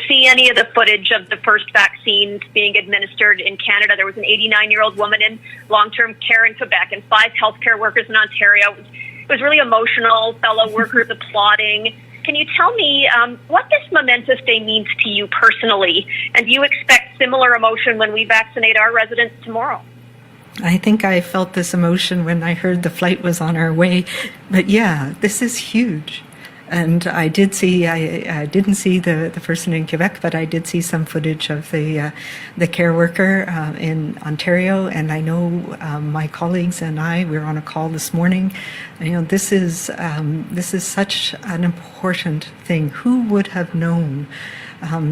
see any of the footage of the first vaccines being administered in Canada. There was an 89-year-old woman in long-term care in Quebec and 5 healthcare workers in Ontario. It was really emotional, fellow workers applauding. Can you tell me what this momentous day means to you personally? And do you expect similar emotion when we vaccinate our residents tomorrow? I think I felt this emotion when I heard the flight was on our way. But yeah, this is huge. And I did see, I didn't see the person in Quebec, but I did see some footage of the care worker in Ontario. And I know my colleagues and I, we were on a call this morning. You know, this is such an important thing. Who would have known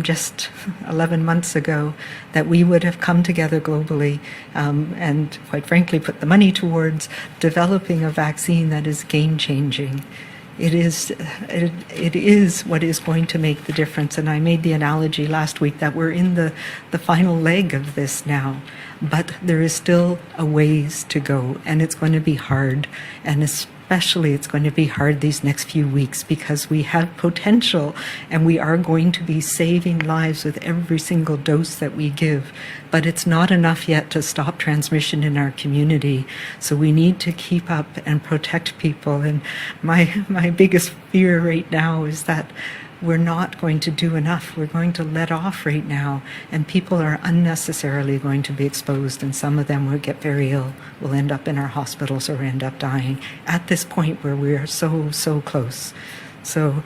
just 11 months ago that we would have come together globally and, quite frankly, put the money towards developing a vaccine that is game-changing. It is what is going to make the difference. And I made the analogy last week that we're in the final leg of this now, but there is still a ways to go, and it's going to be hard, and especially it's going to be hard these next few weeks because we have potential and we are going to be saving lives with every single dose that we give. But it's not enough yet to stop transmission in our community. So we need to keep up and protect people. And my biggest fear right now is that we're not going to do enough. We're going to let off right now, and people are unnecessarily going to be exposed, and some of them will get very ill, will end up in our hospitals or end up dying at this point where we are so close. So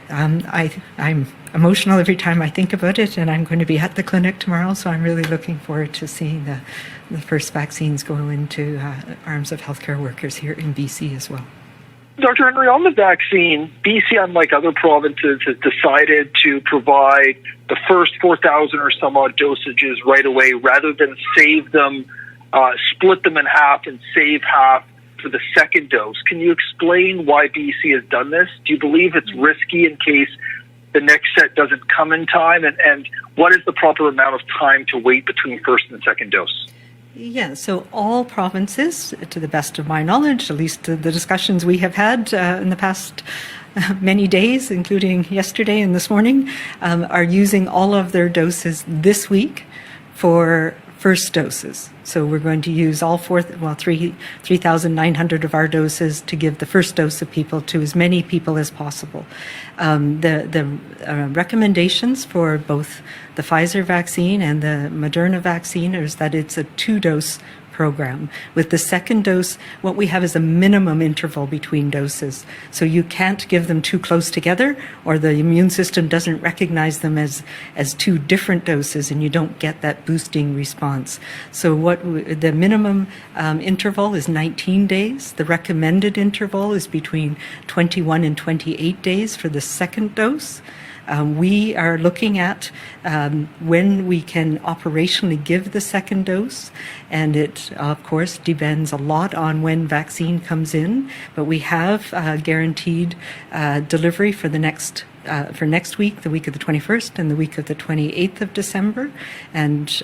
I'm emotional every time I think about it, and I'm going to be at the clinic tomorrow, so I'm really looking forward to seeing the first vaccines go into arms of healthcare workers here in BC as well. Dr. Henry, on the vaccine, BC, unlike other provinces, has decided to provide the first 4,000 or some odd dosages right away rather than save them, split them in half and save half for the second dose. Can you explain why BC has done this? Do you believe it's risky in case the next set doesn't come in time? And what is the proper amount of time to wait between first and second dose? Yeah, so all provinces, to the best of my knowledge, at least the discussions we have had in the past many days, including yesterday and this morning, are using all of their doses this week for first doses. So we're going to use all 3,900 of our doses to give the first dose of people to as many people as possible. The recommendations for both the Pfizer vaccine and the Moderna vaccine is that it's a 2-dose program. With the second dose, what we have is a minimum interval between doses. So you can't give them too close together, or the immune system doesn't recognize them as 2 different doses, and you don't get that boosting response. So the minimum interval is 19 days. The recommended interval is between 21 and 28 days for the second dose. We are looking at when we can operationally give the second dose, and it, of course, depends a lot on when vaccine comes in, but we have guaranteed delivery for the next week, the week of the 21st and the week of the 28th of December, and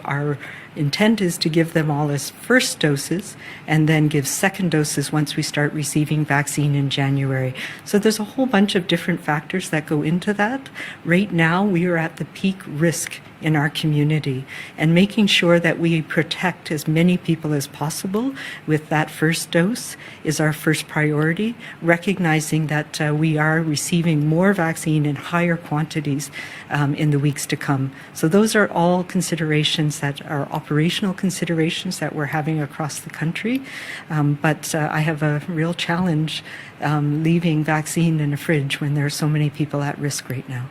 our intent is to give them all as first doses and then give second doses once we start receiving vaccine in January. So there's a whole bunch of different factors that go into that. Right now, we are at the peak risk in our community, and making sure that we protect as many people as possible with that first dose is our first priority, recognizing that we are receiving more vaccine in higher quantities in the weeks to come. So those are all considerations that are operational considerations that we're having across the country. But I have a real challenge leaving vaccine in a fridge when there are so many people at risk right now.